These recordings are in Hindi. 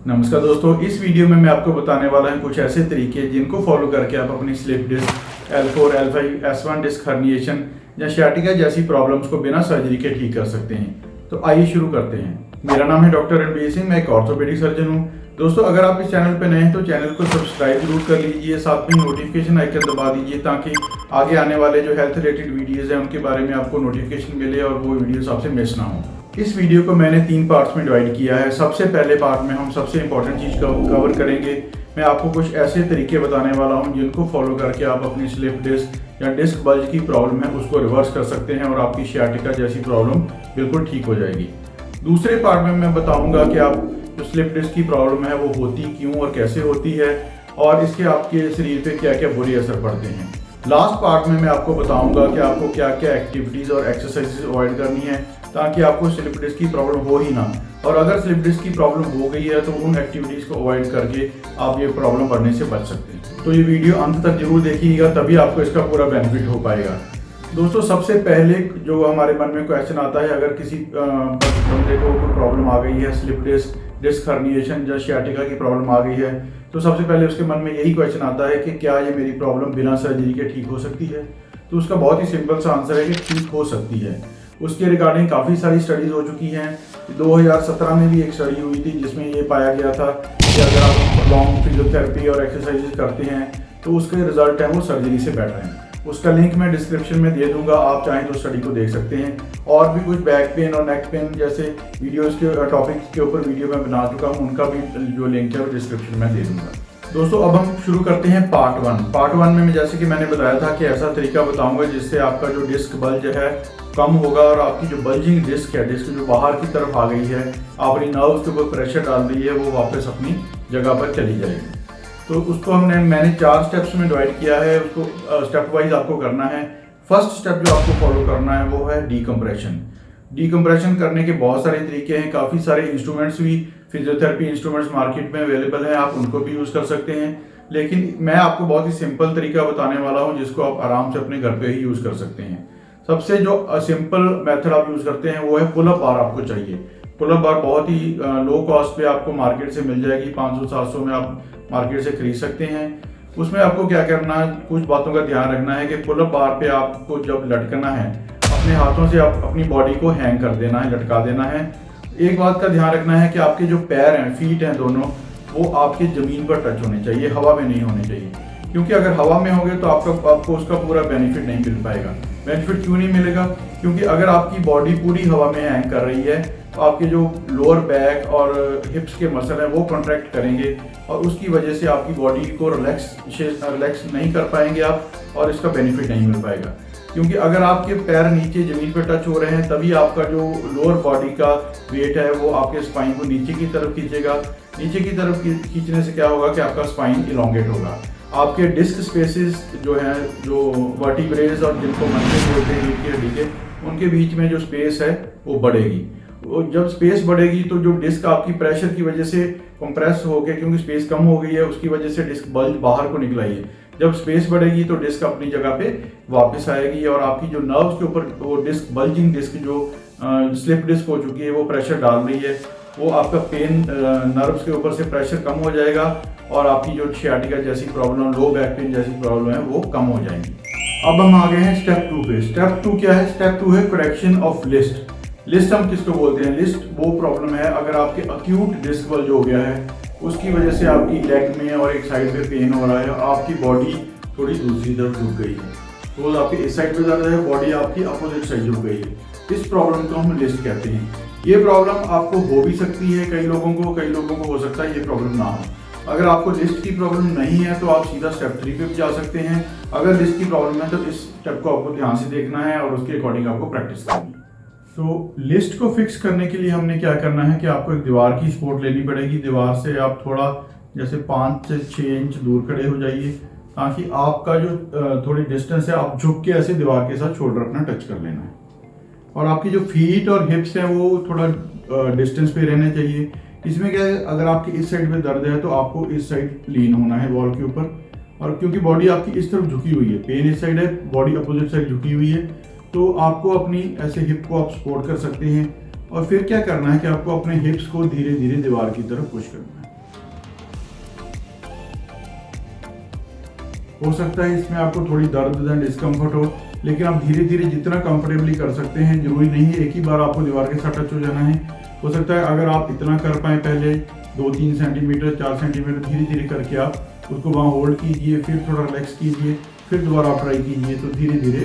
नमस्कार दोस्तों, इस वीडियो में मैं आपको बताने वाला हूं कुछ ऐसे तरीके जिनको फॉलो करके आप अपनी slip disc, L4, L5, S1 disc herniation या sciatica जैसी प्रॉब्लम्स को बिना सर्जरी के ठीक कर सकते हैं। तो आइए शुरू करते हैं। मेरा नाम है डॉक्टर रणबीर सिंह, मैं एक ऑर्थोपेडिक सर्जन हूं। दोस्तों, अगर आप इस चैनल पर नए हैं तो चैनल को सब्सक्राइब जरूर कर लीजिए, साथ में नोटिफिकेशन आइकन दबा दीजिए ताकि आगे आने वाले जो हेल्थ रिलेटेड वीडियोज़ हैं उनके बारे में आपको नोटिफिकेशन मिले और वो वीडियोज़ आपसे मिस ना हो। इस वीडियो को मैंने 3 पार्ट्स में डिवाइड किया है। सबसे पहले पार्ट में हम सबसे इंपॉर्टेंट चीज़ को कवर करेंगे। मैं आपको कुछ ऐसे तरीके बताने वाला हूं जिनको फॉलो करके आप अपनी स्लिप डिस्क या डिस्क बल्ज की प्रॉब्लम है उसको रिवर्स कर सकते हैं और आपकी sciatica जैसी प्रॉब्लम बिल्कुल ठीक हो जाएगी। दूसरे पार्ट में मैं बताऊंगा कि आप जो स्लिप डिस्क की प्रॉब्लम है वो होती क्यों और कैसे होती है और इसके आपके शरीर पे क्या क्या बुरे असर पड़ते हैं। लास्ट पार्ट में मैं आपको बताऊंगा कि आपको क्या क्या एक्टिविटीज़ और एक्सरसाइजेज अवॉइड करनी है ताकि आपको स्लिप डिस्क की प्रॉब्लम हो ही ना, और अगर स्लिप डिस्क की प्रॉब्लम हो गई है तो उन एक्टिविटीज़ को अवॉइड करके आप ये प्रॉब्लम बढ़ने से बच सकते हैं। तो ये वीडियो अंत तक जरूर देखिएगा, तभी आपको इसका पूरा बेनिफिट हो पाएगा। दोस्तों, सबसे पहले जो हमारे मन में क्वेश्चन आता है, अगर किसी बंदे को कोई प्रॉब्लम आ गई है, स्लिप डिस्क, डिस्क हर्निएशन या sciatica की प्रॉब्लम आ गई है, तो सबसे पहले उसके मन में यही क्वेश्चन आता है कि क्या ये मेरी प्रॉब्लम बिना सर्जरी के ठीक हो सकती है। तो उसका बहुत ही सिंपल सा आंसर है कि ठीक हो सकती है। उसके रिगार्डिंग काफ़ी सारी स्टडीज़ हो चुकी हैं। 2017 में भी एक स्टडी हुई थी जिसमें ये पाया गया था कि अगर आप लॉन्ग फिजियोथेरेपी और एक्सरसाइजेज करते हैं तो उसके रिजल्ट हैं वो सर्जरी से बेटर हैं। उसका लिंक मैं डिस्क्रिप्शन में दे दूंगा, आप चाहें तो स्टडी को देख सकते हैं। और भी कुछ बैक पेन और नेक पेन जैसे वीडियोस के टॉपिक्स के ऊपर वीडियो मैं बना चुका हूं, उनका भी जो लिंक है वो डिस्क्रिप्शन में दे दूंगा। दोस्तों, अब हम शुरू करते हैं पार्ट 1। पार्ट 1 में जैसे कि मैंने बताया था कि ऐसा तरीका बताऊंगा जिससे आपका जो डिस्क बल्ज है कम होगा और आपकी जो बल्जिंग डिस्क है, डिस्क जो बाहर की तरफ आ गई है, अपनी नर्व्स के ऊपर प्रेशर डाल रही है, वो वापस अपनी जगह पर चली जाएगी। तो उसको मैंने 4 स्टेप्स में डिवाइड किया है। उसको स्टेप वाइज आपको करना है। फर्स्ट स्टेप जो आपको फॉलो करना है वो है डीकम्प्रेशन। डीकम्प्रेशन करने के बहुत सारे तरीके हैं, काफ़ी सारे इंस्ट्रूमेंट्स भी, फिजियोथेरेपी इंस्ट्रूमेंट्स मार्केट में अवेलेबल हैं, आप उनको भी यूज़ कर सकते हैं। लेकिन मैं आपको बहुत ही सिंपल तरीका बताने वाला हूँ जिसको आप आराम से अपने घर पे ही यूज़ कर सकते हैं। सबसे जो सिंपल मेथड आप यूज़ करते हैं वो है पुल अप बार। आपको चाहिए पुल अप बार, बहुत ही लो कॉस्ट पे आपको मार्केट से मिल जाएगी। 500-700 में आप मार्केट से खरीद सकते हैं। उसमें आपको क्या करना है, कुछ बातों का ध्यान रखना है कि पुल अप बार पे आपको जब लटकना है, अपने हाथों से आप अपनी बॉडी को हैंग कर देना है, लटका देना है। एक बात का ध्यान रखना है कि आपके जो पैर हैं, फीट हैं दोनों, वो आपके ज़मीन पर टच होने चाहिए, हवा में नहीं होने चाहिए। क्योंकि अगर हवा में होंगे तो आपको उसका पूरा बेनिफिट नहीं मिल पाएगा। बेनिफिट क्यों नहीं मिलेगा? क्योंकि अगर आपकी बॉडी पूरी हवा में हैंग कर रही है तो आपके जो लोअर बैक और हिप्स के मसल हैं वो कॉन्ट्रैक्ट करेंगे और उसकी वजह से आपकी बॉडी को रिलैक्स नहीं कर पाएंगे आप, और इसका बेनिफिट नहीं मिल पाएगा। क्योंकि अगर आपके पैर नीचे ज़मीन पर टच हो रहे हैं तभी आपका जो लोअर बॉडी का वेट है वो आपके स्पाइन को नीचे की तरफ खींचेगा। नीचे की तरफ खींचने से क्या होगा कि आपका स्पाइन इलोंगेट होगा। आपके डिस्क स्पेसेस जो हैं, जो वर्टिब्रेज और जिनको मसल्स बोलते हैं रीढ़ की हड्डी के, उनके बीच में जो स्पेस है वो बढ़ेगी। जब स्पेस बढ़ेगी तो जो डिस्क आपकी प्रेशर की वजह से कंप्रेस हो गया, क्योंकि स्पेस कम हो गई है उसकी वजह से डिस्क बल्ज बाहर को निकल आई है। जब स्पेस बढ़ेगी तो डिस्क अपनी जगह पे वापस आएगी और आपकी जो नर्व्स के ऊपर वो डिस्क, बल्जिंग डिस्क जो स्लिप डिस्क हो चुकी है वो प्रेशर डाल रही है, वो आपका पेन नर्व्स के ऊपर से प्रेशर कम हो जाएगा और आपकी जो sciatica जैसी प्रॉब्लम, लो बैक पेन जैसी प्रॉब्लम है वो कम हो जाएंगी। अब हम आ गए हैं स्टेप 2 पे। स्टेप 2 क्या है? स्टेप 2 है करेक्शन ऑफ लिस्ट। लिस्ट हम किसको बोलते हैं? लिस्ट वो प्रॉब्लम है अगर आपके अक्यूट डिस्क बल्ज हो गया है, उसकी वजह से आपकी लेग में और एक साइड पे पेन हो रहा है और आपकी बॉडी थोड़ी दूसरी तरफ झुक गई है, तो आपकी इस साइड पे ज़्यादा है, बॉडी आपकी अपोजिट साइड झुक गई है। इस प्रॉब्लम को हम लिस्ट कहते हैं। ये प्रॉब्लम आपको हो भी सकती है, कई लोगों को हो सकता है ये प्रॉब्लम ना हो। अगर आपको लिस्ट की प्रॉब्लम नहीं है तो आप सीधा स्टेप 3 पे भी जा सकते हैं। अगर लिस्ट की प्रॉब्लम है तो इस स्टेप को आपको ध्यान से देखना है और उसके अकॉर्डिंग आपको प्रैक्टिस करनी है। तो लिस्ट को फिक्स करने के लिए हमने क्या करना है कि आपको एक दीवार की सपोर्ट लेनी पड़ेगी। दीवार से आप थोड़ा जैसे 5 से 6 इंच दूर खड़े हो जाइए ताकि आपका जो थोड़ी डिस्टेंस है, आप झुक के ऐसे दीवार के साथ शोल्डर अपना टच कर लेना है और आपकी जो फीट और हिप्स हैं वो थोड़ा डिस्टेंस पे रहने चाहिए। इसमें क्या है, अगर आपकी इस साइड पे दर्द है तो आपको इस साइड लीन होना है वॉल के ऊपर, और क्योंकि बॉडी आपकी इस तरफ झुकी हुई है, पेन इस साइड है, बॉडी अपोजिट साइड झुकी हुई है, तो आपको अपनी ऐसे हिप को आप सपोर्ट कर सकते हैं। और फिर क्या करना है कि आपको अपने हिप्स को धीरे धीरे दीवार की तरफ पुश करना है। हो सकता है इसमें आपको थोड़ी दर्द डिस्कम्फर्ट हो, लेकिन आप धीरे धीरे जितना कंफर्टेबली कर सकते हैं। जरूरी नहीं है एक ही बार आपको दीवार के साथ टच हो जाना है। हो सकता है अगर आप इतना कर पाए, पहले 2-3 सेंटीमीटर 4 सेंटीमीटर धीरे धीरे करके आप उसको वहाँ होल्ड कीजिए, फिर थोड़ा रिलैक्स कीजिए, फिर दोबारा आप ट्राई कीजिए, तो धीरे धीरे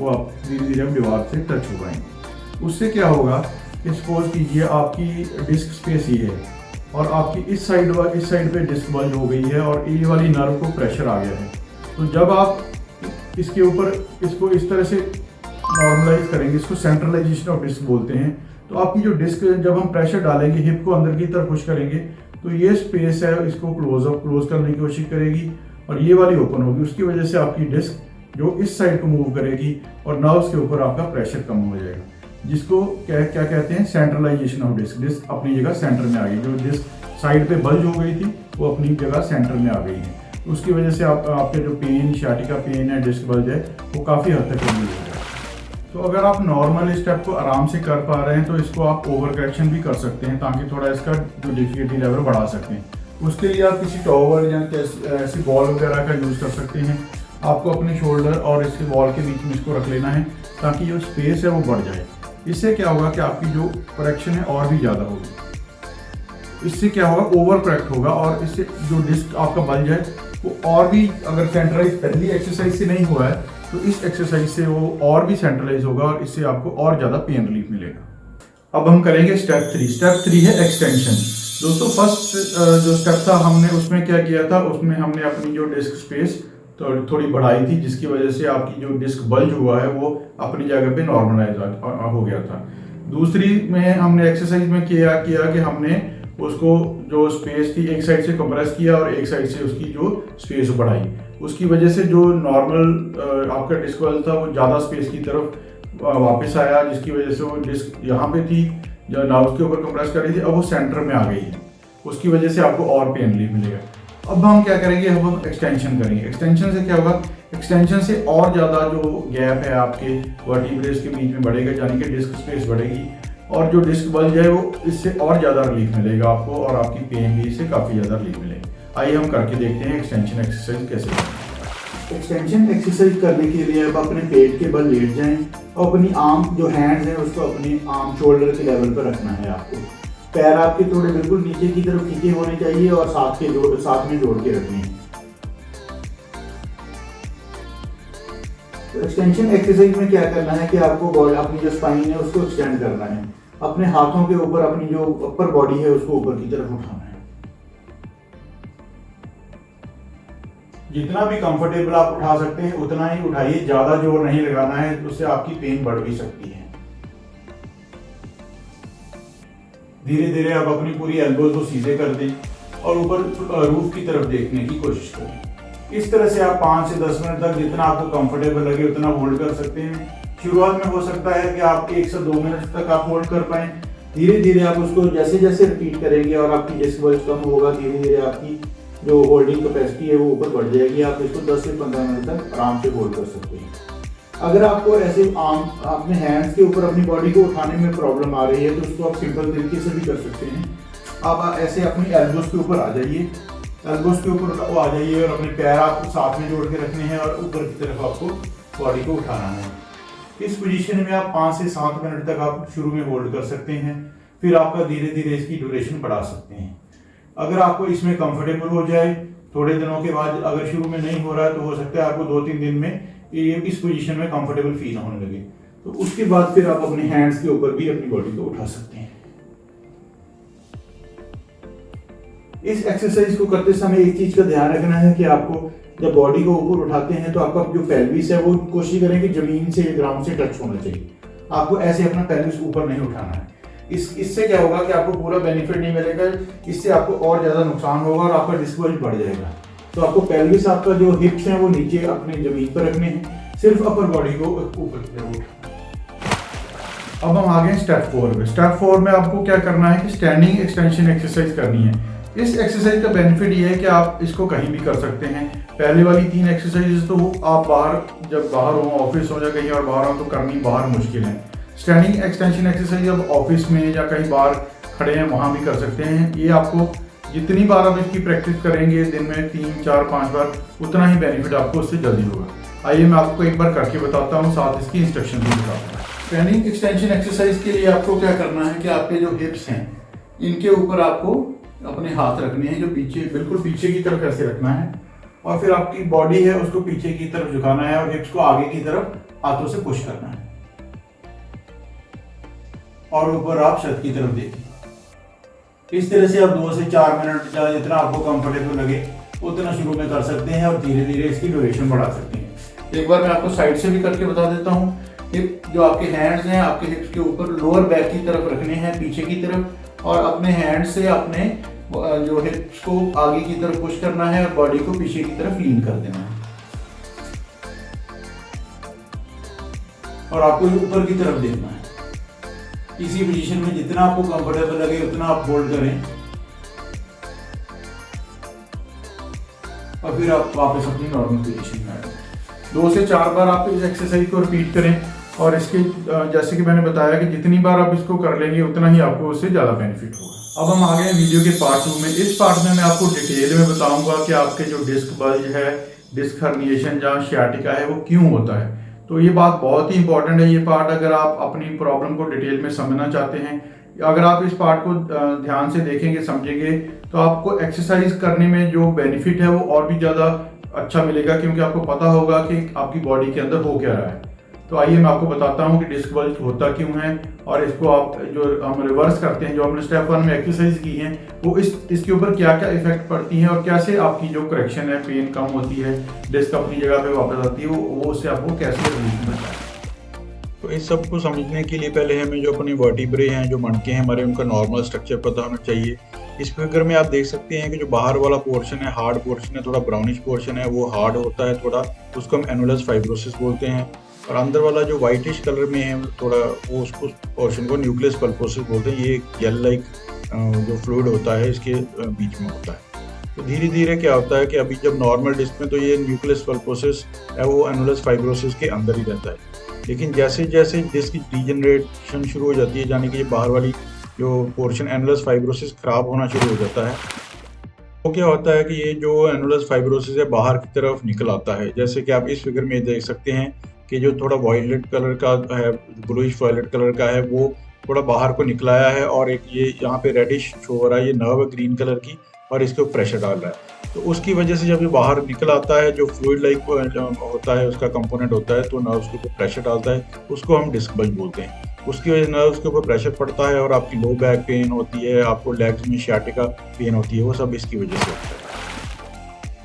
आप दीवार से टच हो पाएंगे। उससे क्या होगा कि सपोज कीजिए आपकी डिस्क स्पेस ये है और आपकी इस साइड पे डिस्क बल्ज हो गई है और ये वाली नर्व को प्रेशर आ गया है। तो जब आप इसके ऊपर इसको इस तरह से नॉर्मलाइज करेंगे, इसको सेंट्रलाइजेशन ऑफ डिस्क बोलते हैं, तो आपकी जो डिस्क जब हम प्रेशर डालेंगे, हिप को अंदर की तरफ पुश करेंगे, तो ये स्पेस है इसको क्लोज करने की कोशिश करेगी और ये वाली ओपन होगी। उसकी वजह से आपकी डिस्क जो इस साइड को मूव करेगी और नर्व्स के ऊपर आपका प्रेशर कम हो जाएगा, जिसको क्या कहते हैं, सेंट्रलाइजेशन ऑफ डिस्क। डिस्क अपनी जगह सेंटर में आ गई, जो डिस्क साइड पे बल्ज हो गई थी वो अपनी जगह सेंटर में आ गई है। उसकी वजह से आपके जो पेन, शाटिका पेन है, डिस्क बल्ज है, वो काफ़ी हद तक कम हो जाएगा। तो अगर आप नॉर्मल स्टेप को आराम से कर पा रहे हैं तो इसको आप ओवर करेक्शन भी कर सकते हैं, ताकि थोड़ा इसका जो डिफिकल्टी लेवल बढ़ा सकें। उसके लिए आप किसी टॉवल या ऐसी बॉल वगैरह का यूज़ कर सकते हैं। आपको अपने शोल्डर और इसके बॉल के बीच में इसको रख लेना है, ताकि जो स्पेस है वो बढ़ जाए। इससे क्या होगा कि आपकी जो करेक्शन है और भी ज़्यादा होगी। इससे क्या होगा, ओवर करेक्ट होगा और इससे जो डिस्क आपका बल्ज है वो और भी, अगर सेंट्रलाइज पहली एक्सरसाइज से नहीं हुआ है तो इस एक्सरसाइज से वो और भी सेंट्रलाइज होगा और इससे आपको और ज़्यादा पेन रिलीफ मिलेगा। अब हम करेंगे स्टेप 3। स्टेप 3 है एक्सटेंशन। दोस्तों फर्स्ट जो स्टेप था हमने उसमें क्या किया था, उसमें हमने अपनी जो डिस्क स्पेस तो थोड़ी बढ़ाई थी, जिसकी वजह से आपकी जो डिस्क बल्ज हुआ है वो अपनी जगह पे नॉर्मलाइज हो गया था। दूसरी में हमने एक्सरसाइज में किया कि हमने उसको जो स्पेस थी एक साइड से कंप्रेस किया और एक साइड से उसकी जो स्पेस बढ़ाई। उसकी वजह से जो नॉर्मल आपका डिस्क बल्ज था वो ज़्यादा स्पेस की तरफ वापस आया, जिसकी वजह से वो डिस्क यहाँ पे थी जो नाउस के ऊपर कंप्रेस कर रही थी, अब वो सेंटर में आ गई है। उसकी वजह से आपको और पेन रिलीफ मिलेगा। अब हम क्या करेंगे, अब हम एक्सटेंशन करेंगे। एक्सटेंशन से क्या होगा, एक्सटेंशन से और ज़्यादा जो गैप है आपके वर्टिब्रेस के बीच में बढ़ेगा, यानी कि डिस्क स्पेस बढ़ेगी और जो डिस्क बल्ज है वो इससे और ज़्यादा रिलीफ मिलेगा आपको और आपकी पेन भी इससे काफ़ी ज़्यादा रिलीफ मिलेगी। आइए हम करके देखते हैं एक्सटेंशन एक्सरसाइज कैसे करें। एक्सटेंशन एक्सरसाइज करने के लिए अब अपने पेट के बल लेट जाएं और अपनी आर्म जो हैंड्स हैं उसको अपनी आर्म शोल्डर के लेवल पर रखना है। आपको पैर आपके थोड़े बिल्कुल नीचे की तरफ खींचे होने चाहिए और साथ में जोड़ के रखने हैं। तो एक्सटेंशन एक्सरसाइज में क्या करना है कि आपको अपनी जो स्पाइन है उसको एक्सटेंड करना है। अपने हाथों के ऊपर अपनी जो अपर बॉडी है उसको ऊपर की तरफ उठाना है। जितना भी कंफर्टेबल आप उठा सकते हैं उतना ही उठाइए, ज्यादा जोर नहीं लगाना है, उससे आपकी पेन बढ़ भी सकती है। धीरे धीरे आप अपनी पूरी एल्बोज को सीधे कर दें और ऊपर रूफ की तरफ देखने की कोशिश करें। इस तरह से आप 5 से 10 मिनट तक जितना आपको कंफर्टेबल लगे उतना होल्ड कर सकते हैं। शुरुआत में हो सकता है कि आप 1 से 2 मिनट तक आप होल्ड कर पाएं। धीरे धीरे आप उसको जैसे जैसे रिपीट करेंगे और आपकी डिस्क बल्ज कम होगा, धीरे धीरे आपकी जो होल्डिंग कैपेसिटी है वो ऊपर बढ़ जाएगी। आप इसको 10 से 15 मिनट तक आराम से होल्ड कर सकते हैं। अगर आपको ऐसे अपने हैंड्स के ऊपर अपनी बॉडी को उठाने में प्रॉब्लम आ रही है तो उसको आप सिंपल तरीके से भी कर सकते हैं। आप ऐसे अपनी एल्बोज के ऊपर आ जाइए, एल्बोज के ऊपर आ जाइए और अपने पैर आपको साथ में जोड़ के रखने हैं और ऊपर की तरफ आपको बॉडी को उठाना है। इस पोजीशन में आप 5 से 7 मिनट तक आप शुरू में होल्ड कर सकते हैं, फिर आपका धीरे धीरे इसकी ड्यूरेशन बढ़ा सकते हैं। अगर आपको इसमें कंफर्टेबल हो जाए, थोड़े दिनों के बाद अगर शुरू में नहीं हो रहा है तो हो सकता है आपको 2-3 दिन में ये इस पोजीशन में कंफर्टेबल फील होने लगे, तो उसके बाद फिर आप अपने हैंड्स के ऊपर भी अपनी बॉडी को उठा सकते हैं। इस एक्सरसाइज को करते समय एक चीज का ध्यान रखना है कि आपको जब बॉडी को ऊपर उठाते हैं तो आपका जो पेल्विस है वो कोशिश करें कि जमीन से ग्राउंड से टच होना चाहिए। आपको ऐसे अपना पेल्विस ऊपर नहीं उठाना है। इससे क्या होगा कि आपको पूरा बेनिफिट नहीं मिलेगा, इससे आपको और ज्यादा नुकसान होगा और आपका डिस्क बल्ज बढ़ जाएगा। तो आपको पेल्विस आपका जो हिप्स हैं वो नीचे अपने जमीन पर रखने हैं, सिर्फ अपर बॉडी को ऊपर की तरफ उठाना। अब हम आ गए स्टेप 4 पे। स्टेप 4 में आपको क्या करना है कि स्टैंडिंग एक्सटेंशन एक्सरसाइज करनी है। इस एक्सरसाइज का बेनिफिट ये है कि आप इसको कहीं भी कर सकते हैं। पहले वाली 3 एक्सरसाइजेस तो आप जब बाहर हो, ऑफिस हो या कहीं और बाहर हो तो करनी बाहर मुश्किल है। स्टैंडिंग एक्सटेंशन एक्सरसाइज अब ऑफिस में या कहीं बाहर खड़े हैं वहां भी कर सकते हैं। ये आपको जितनी बार आप इसकी प्रैक्टिस करेंगे, दिन में 3, 4, 5 बार, उतना ही बेनिफिट आपको उससे जल्दी होगा। आइए मैं आपको एक बार करके बताता हूँ, साथ इसकी इंस्ट्रक्शन भी बताता हूँ। ट्रेनिंग एक्सटेंशन एक्सरसाइज के लिए आपको क्या करना है कि आपके जो हिप्स हैं इनके ऊपर आपको अपने हाथ रखने हैं, जो पीछे, बिल्कुल पीछे की तरफ ऐसे रखना है, और फिर आपकी बॉडी है उसको पीछे की तरफ झुकाना है और हिप्स को आगे की तरफ हाथों से पुश करना है, और ऊपर आप छत की तरफ देखिए। इस तरह से आप 2 से 4 मिनट या जितना आपको कंफर्टेबल लगे उतना शुरू में कर सकते हैं, और धीरे धीरे इसकी ड्यूरेशन बढ़ा सकते हैं। एक बार मैं आपको साइड से भी करके बता देता हूँ। हिप, जो आपके हैंड्स हैं आपके हिप्स के ऊपर लोअर बैक की तरफ रखने हैं, पीछे की तरफ, और अपने हैंड से अपने जो हिप्स को आगे की तरफ पुश करना है और बॉडी को पीछे की तरफ लीन कर देना है, और आपको ऊपर की तरफ देखना है। इसी पोजीशन में जितना आपको कंफर्टेबल लगे उतना आप होल्ड करें, और फिर आप वापस अपनी नॉर्मल पोजीशन में आए। 2 से 4 बार आप इस एक्सरसाइज को रिपीट करें, और इसके जैसे कि मैंने बताया कि जितनी बार आप इसको कर लेंगे उतना ही आपको उससे ज़्यादा बेनिफिट होगा। अब हम आ गए वीडियो के पार्ट 2 में। इस पार्ट में मैं आपको डिटेल में बताऊंगा कि आपके जो डिस्क बल्ज है, डिस्क हर्निएशन या सियाटिका है, वो क्यों होता है। तो ये बात बहुत ही इंपॉर्टेंट है, ये पार्ट, अगर आप अपनी प्रॉब्लम को डिटेल में समझना चाहते हैं। अगर आप इस पार्ट को ध्यान से देखेंगे, समझेंगे, तो आपको एक्सरसाइज करने में जो बेनिफिट है वो और भी ज़्यादा अच्छा मिलेगा, क्योंकि आपको पता होगा कि आपकी बॉडी के अंदर हो क्या रहा है। तो आइए मैं आपको बताता हूँ कि डिस्क बल्ज होता क्यों है, और इसको आप जो हम रिवर्स करते हैं, जो हमने स्टेप 1 में एक्सरसाइज की है, वो इसके ऊपर क्या क्या इफेक्ट पड़ती है, और कैसे आपकी जो करेक्शन है, पेन कम होती है, डिस्क अपनी जगह पे वापस आती है, वो उससे आपको कैसे रिलीफ मिलता है। तो इस सब को समझने के लिए पहले हमें जो अपने वर्टिब्रे हैं, जो मणके हैं हमारे, उनका नॉर्मल स्ट्रक्चर पता होना चाहिए। इस फिगर में आप देख सकते हैं कि जो बाहर वाला पोर्शन है, हार्ड पोर्शन है, थोड़ा ब्राउनिश पोर्शन है, वो हार्ड होता है थोड़ा, उसको हम एनुलस फाइब्रोसिस बोलते हैं। और अंदर वाला जो वाइटिश कलर में है थोड़ा, वो उसको पोर्शन को न्यूक्लियस पल्पोसिस बोलते हैं। ये जेल लाइक जो फ्लूइड होता है इसके बीच में होता है। तो धीरे धीरे क्या होता है कि अभी जब नॉर्मल डिस्क में तो ये न्यूक्लियस पल्पोसिस है वो एनुलस फाइब्रोसिस के अंदर ही रहता है, लेकिन जैसे जैसे डिस्क की डीजनरेशन शुरू हो जाती है, यानी कि ये बाहर वाली जो पोर्शन एनुलस फाइब्रोसिस खराब होना शुरू हो जाता है, तो क्या होता है कि ये जो एनुलस फाइब्रोसिस है बाहर की तरफ निकल आता है। जैसे कि आप इस फिगर में देख सकते हैं कि जो थोड़ा वायलेट कलर का है, ब्लूइश वायलेट कलर का है, वो थोड़ा बाहर को निकल आया है, और एक ये यहाँ पे रेडिश शो हो रहा है, ये नर्व है ग्रीन कलर की, और इसके ऊपर प्रेशर डाल रहा है। तो उसकी वजह से जब ये बाहर निकल आता है, जो फ्लूइड लाइक होता है, उसका कंपोनेंट होता है, तो नर्व्स के ऊपर प्रेशर डालता है, उसको हम डिस्क बल्ज बोलते हैं। उसकी वजह से नर्व्स के ऊपर प्रेशर पड़ता है और आपकी लो बैक पेन होती है, आपको लेग्स में सियाटिका पेन होती है, वो सब इसकी वजह से होता है।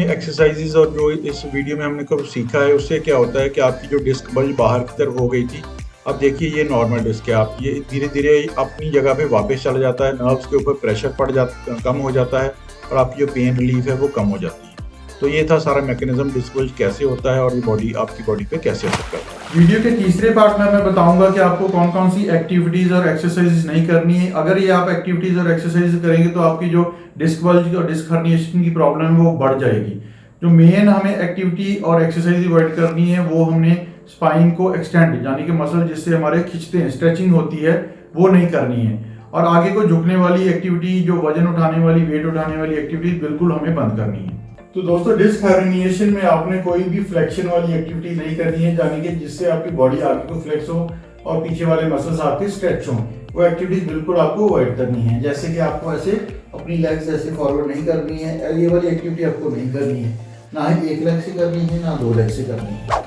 एक्सरसाइजेज और जो इस वीडियो में हमने कब सीखा है, उससे क्या होता है कि आपकी जो डिस्क बल्ज बाहर की तरफ हो गई थी, अब देखिए ये नॉर्मल डिस्क है, आप ये धीरे धीरे अपनी जगह पे वापस चला जाता है, नर्व्स के ऊपर प्रेशर पड़ जाता, कम हो जाता है, और आपकी जो पेन रिलीफ है वो कम हो जाती है। तो ये था सारा मैकेनिज्म, डिस्क बल्ज कैसे होता है और ये आपकी बॉडी पे कैसे असर करता है। वीडियो के तीसरे पार्ट में मैं बताऊंगा कि आपको कौन कौन सी एक्टिविटीज और एक्सरसाइजेज नहीं करनी है। अगर ये आप एक्टिविटीज और एक्सरसाइज करेंगे तो आपकी जो डिस्क बल्ज और डिस्क हर्निएशन की प्रॉब्लम है वो बढ़ जाएगी। जो मेन हमें एक्टिविटी और एक्सरसाइज अवॉइड करनी है, वो हमने स्पाइन को एक्सटेंड, यानी कि मसल जिससे हमारे खींचते हैं, स्ट्रेचिंग होती है, वो नहीं करनी है। और आगे को झुकने वाली एक्टिविटी, जो वजन उठाने वाली, वेट उठाने वाली एक्टिविटी, बिल्कुल हमें बंद करनी है। तो दोस्तों, डिस्क हर्निएशन में आपने कोई भी फ्लेक्शन वाली एक्टिविटी नहीं करनी है, यानी कि जिससे आपकी बॉडी आगे को फ्लेक्स हो और पीछे वाले मसल्स आपके स्ट्रेच हो, वो एक्टिविटीज बिल्कुल आपको अवॉइड करनी है। जैसे कि आपको ऐसे अपनी लेग्स ऐसे फॉरवर्ड नहीं करनी है, ये वाली एक्टिविटी आपको नहीं करनी है, ना ही एक लेग से करनी है, ना 2 लेग से करनी है,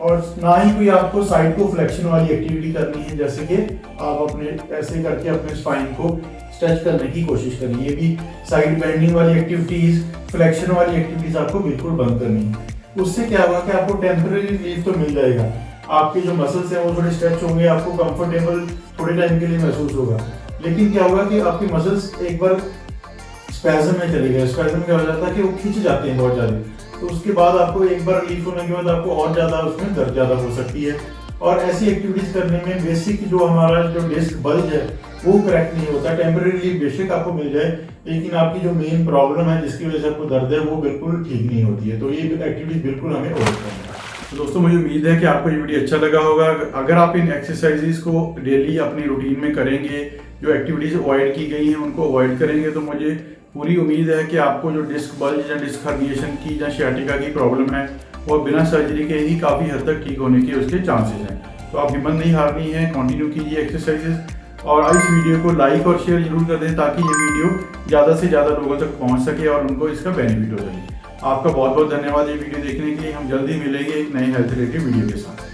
और ना ही कोई आपको साइड को फ्लेक्शन वाली एक्टिविटी करनी है, जैसे कि आप अपने ऐसे करके अपने स्पाइन को स्ट्रेच करने की कोशिश करें। ये भी साइड बेंडिंग वाली एक्टिविटीज, फ्लेक्शन वाली एक्टिविटीज आपको बिल्कुल बंद करनी है। उससे क्या होगा कि आपको टेम्परेरी रिलीफ तो मिल जाएगा, आपके जो मसल्स हैं वो थोड़े स्ट्रेच होंगे, आपको कंफर्टेबल थोड़े टाइम के लिए महसूस होगा, लेकिन क्या होगा कि आपके मसल्स एक बार स्पैज़म में चले गए। स्पैज़म क्या हो जाता है कि वो खिंच जाते हैं बहुत ज़्यादा, तो उसके बाद आपको एक बार रिलीफ होने के बाद आपको और ज़्यादा उसमें दर्द ज़्यादा हो सकती है। और ऐसी एक्टिविटीज करने में बेसिक जो हमारा जो डिस्क बल्ज है वो करेक्ट नहीं होता। टेम्परेरी बेशक आपको मिल जाए, लेकिन आपकी जो मेन प्रॉब्लम है जिसकी वजह से आपको दर्द है वो बिल्कुल ठीक नहीं होती है। तो ये एक्टिविटीज बिल्कुल हमें अवॉइड करनी है। तो दोस्तों, मुझे उम्मीद है कि आपको ये वीडियो अच्छा लगा होगा। अगर आप इन एक्सरसाइजेज को डेली अपनी रूटीन में करेंगे, जो एक्टिविटीज अवॉइड की गई हैं उनको अवॉइड करेंगे, तो मुझे पूरी उम्मीद है कि आपको जो डिस्क बल्ज या डिस्क हर्निएशन की या शियाटिका की प्रॉब्लम है वो बिना सर्जरी के ही काफ़ी हद तक ठीक होने के उसके चांसेस हैं। तो आप हिम्मत नहीं हारनी है, कंटिन्यू कीजिए एक्सरसाइजेस और इस वीडियो को लाइक और शेयर जरूर कर दें ताकि ये वीडियो ज़्यादा से ज़्यादा लोगों तक पहुंच सके और उनको इसका बेनिफिट हो सके। आपका बहुत बहुत धन्यवाद ये वीडियो देखने के लिए। हम जल्दी मिलेंगे एक नए हेल्थ रिलेटेड वीडियो के साथ।